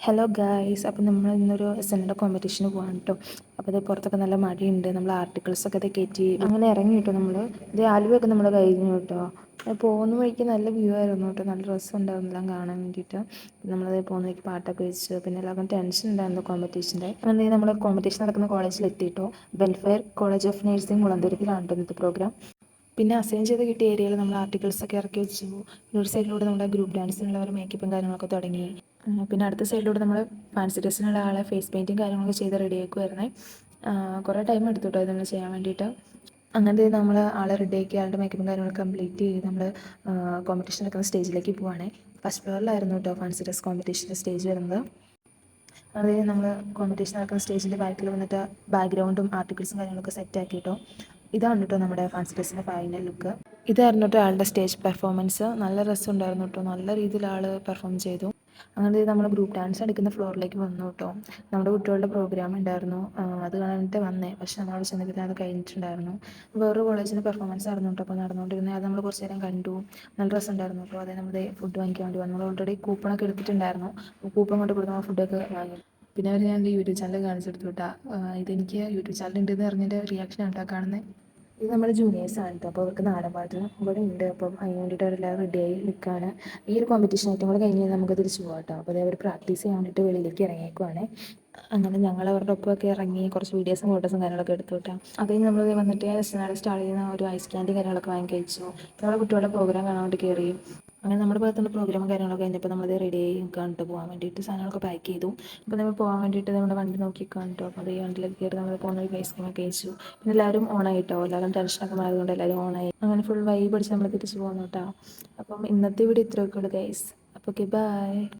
Hello guys, അപ്പോൾ നമ്മൾ ഇന്നൊരു എസ്എൻൻ്റെ കോമ്പറ്റീഷന് പോകാൻ കേട്ടോ. അപ്പോൾ ഇത് പുറത്തൊക്കെ നല്ല മഴയുണ്ട്. നമ്മൾ ആർട്ടിക്കിൾസൊക്കെ ഇത് കയറ്റി അങ്ങനെ ഇറങ്ങി കേട്ടോ. നമ്മൾ ഇത് ആലുവയൊക്കെ നമ്മൾ കഴിഞ്ഞു കേട്ടോ. പോകുന്ന വഴിക്ക് നല്ല വ്യൂ ആയിരുന്നു കേട്ടോ. നല്ല രസം ഉണ്ടായിരുന്നു എല്ലാം കാണാൻ വേണ്ടിയിട്ട്. നമ്മളത് പോകുന്ന വഴിക്ക് പാട്ടൊക്കെ വെച്ച്, പിന്നെ എല്ലാവർക്കും ടെൻഷൻ ഉണ്ടായിരുന്നു കോമ്പറ്റീഷൻ്റെ. അങ്ങനെ നമ്മൾ കോമ്പറ്റീഷൻ നടക്കുന്ന കോളേജിൽ എത്തിയിട്ടോ. വെൽഫെയർ കോളേജ് ഓഫ് നഴ്സിംഗ് മുളന്തുരുത്തിലാണ് ഇന്നത്തെ പ്രോഗ്രാം. പിന്നെ അസൈൻ ചെയ്ത് കിട്ടിയ ഏരിയയിൽ നമ്മൾ ആർട്ടിക്കിൾസൊക്കെ ഇറക്കി വെച്ചു. ഒരു സൈഡിലൂടെ നമ്മുടെ ഗ്രൂപ്പ് ഡാൻസിനുള്ള ഒരു മേക്കപ്പും കാര്യങ്ങളൊക്കെ തുടങ്ങി. പിന്നെ അടുത്ത സൈഡിലൂടെ നമ്മൾ ഫാൻസി ഡ്രസ്സിനുള്ള ആളെ ഫേസ് പെയിൻറ്റിങ് കാര്യങ്ങളൊക്കെ ചെയ്ത് റെഡി ആക്കുമായിരുന്നേ. കുറേ ടൈം എടുത്തു കേട്ടോ ഇത് നമ്മൾ ചെയ്യാൻ വേണ്ടിയിട്ട്. അങ്ങനത്തെ നമ്മൾ ആളെ റെഡിയാക്കി ആളുടെ മേക്കപ്പും കാര്യങ്ങളൊക്കെ കംപ്ലീറ്റ് ചെയ്ത് നമ്മൾ കോമ്പറ്റീഷൻ നടക്കുന്ന സ്റ്റേജിലേക്ക് പോവുകയാണേ. ഫസ്റ്റ് ഫ്ലോറിലായിരുന്നു കേട്ടോ ഫാൻസി ഡ്രസ് കോമ്പറ്റീഷൻ്റെ സ്റ്റേജ് വരുന്നത്. അത് നമ്മൾ കോമ്പറ്റീഷൻ നടക്കുന്ന സ്റ്റേജിൻ്റെ ബാക്കിൽ വന്നിട്ട് ബാക്ക്ഗ്രൗണ്ടും ആർട്ടിക്കിൾസും കാര്യങ്ങളൊക്കെ സെറ്റ് ആക്കി കേട്ടോ. ഇതാണ് കേട്ടോ നമ്മുടെ ഫാൻസി ഡ്രസ്സിൻ്റെ ഫൈനൽ ലുക്ക്. ഇതായിരുന്നു കേട്ടോ ആളുടെ സ്റ്റേജ് പെർഫോമൻസ്. നല്ല രസമുണ്ടായിരുന്നു കേട്ടോ. നല്ല രീതിയിൽ ആൾ പെർഫോം ചെയ്തു. അങ്ങനെ നമ്മൾ ഗ്രൂപ്പ് ഡാൻസ് കളിക്കുന്ന ഫ്ലോറിലേക്ക് വന്നു കേട്ടോ. നമ്മുടെ കുട്ടികളുടെ പ്രോഗ്രാം ഉണ്ടായിരുന്നു, അത് കഴിഞ്ഞിട്ട് വന്നേ. പക്ഷെ നമ്മൾ ചെന്നപ്പോൾ അത് കഴിഞ്ഞിട്ടുണ്ടായിരുന്നു. വേറൊരു കോളേജിൻ്റെ പെർഫോമൻസ് ആയിരുന്നു കേട്ടോ അപ്പോൾ നടന്നുകൊണ്ടിരുന്നത്. അത് നമ്മൾ കുറച്ച് നേരം കണ്ടു. നല്ല രസമുണ്ടായിരുന്നു കേട്ടോ. അതേ നമ്മൾ ഫുഡ് വാങ്ങിക്കാൻ വേണ്ടി വന്നു. നമ്മൾ ഓൾറെഡി കൂപ്പണൊക്കെ എടുത്തിട്ടുണ്ടായിരുന്നു. കൂപ്പൺ കൊണ്ട് കൊടുത്ത് നമ്മൾ ഫുഡൊക്കെ വാങ്ങി. പിന്നെ അവർ ഞാൻ എൻ്റെ യൂട്യൂബ് ചാനൽ കാണിച്ചെടുത്തു കേട്ടോ. ഇതെനിക്ക് യൂട്യൂബ് ചാനൽ ഉണ്ടെന്ന് അറിഞ്ഞതിൻ്റെ റിയാക്ഷൻ ആട്ടോ കാണുന്നത്. ഇത് നമ്മുടെ ജൂനിയേഴ്സാണ് കേട്ടോ. അപ്പോൾ അവർക്ക് നാടൻ പാട്ട് ഇവിടെ ഉണ്ട്. അപ്പം അതിന് വേണ്ടിയിട്ട് അവരെല്ലാവരും റെഡിയായി നിൽക്കുകയാണ്. ഈ ഒരു കോമ്പറ്റീഷൻ ആയിട്ടും കൂടെ കഴിഞ്ഞ് നമുക്ക് തിരിച്ചു പോകാം കേട്ടോ. അപ്പോൾ അവർ പ്രാക്ടീസ് ചെയ്യാൻ വേണ്ടിയിട്ട് വെളിയിലേക്ക് ഇറങ്ങിയേക്കുവാണ്. അങ്ങനെ ഞങ്ങൾ അവരുടെ ഒപ്പമൊക്കെ ഇറങ്ങി കുറച്ച് വീഡിയോസും ഫോട്ടോസും കാര്യങ്ങളൊക്കെ എടുത്തു കേട്ടോ. അത് കഴിഞ്ഞ് നമ്മൾ വന്നിട്ട് സ്റ്റാർട്ട് ചെയ്യുന്ന ഒരു ഐസ് ക്യാൻഡി കാര്യങ്ങളൊക്കെ വാങ്ങി കഴിച്ചു. നമ്മുടെ കുട്ടികളുടെ പ്രോഗ്രാം കാണാൻ വേണ്ടി കയറി. അങ്ങനെ നമ്മുടെ ഭാഗത്തുള്ള പ്രോഗ്രാം കാര്യങ്ങളൊക്കെ കഴിഞ്ഞപ്പോൾ നമ്മളത് റെഡി ആയി കണ്ടിട്ട് പോകാൻ വേണ്ടിയിട്ട് സാധനങ്ങളൊക്കെ പാക്ക് ചെയ്തു. അപ്പോൾ നമ്മൾ പോകാൻ വേണ്ടിയിട്ട് നമ്മുടെ വണ്ടി നോക്കി കണ്ടു. അപ്പോൾ അത് ഈ വണ്ടിയിലേക്ക് കയറി നമ്മൾ പോകുന്ന ഒരു ഐസ് ക്രീമൊക്കെ കഴിച്ചു. പിന്നെ എല്ലാവരും ഓണായിട്ടോ. എല്ലാവരും ടെൻഷനൊക്കെ മാറിയതുകൊണ്ട് എല്ലാവരും ഓണായി. അങ്ങനെ ഫുൾ വൈബ് അടിച്ച് നമ്മൾ തിരിച്ച് പോകുന്നു കേട്ടോ. അപ്പം ഇന്നത്തെ വീഡിയോ ഇത്രയൊക്കെ ഉള്ളൂ ഗൈസ്. അപ്പോൾ ഓക്കെ, ബൈ.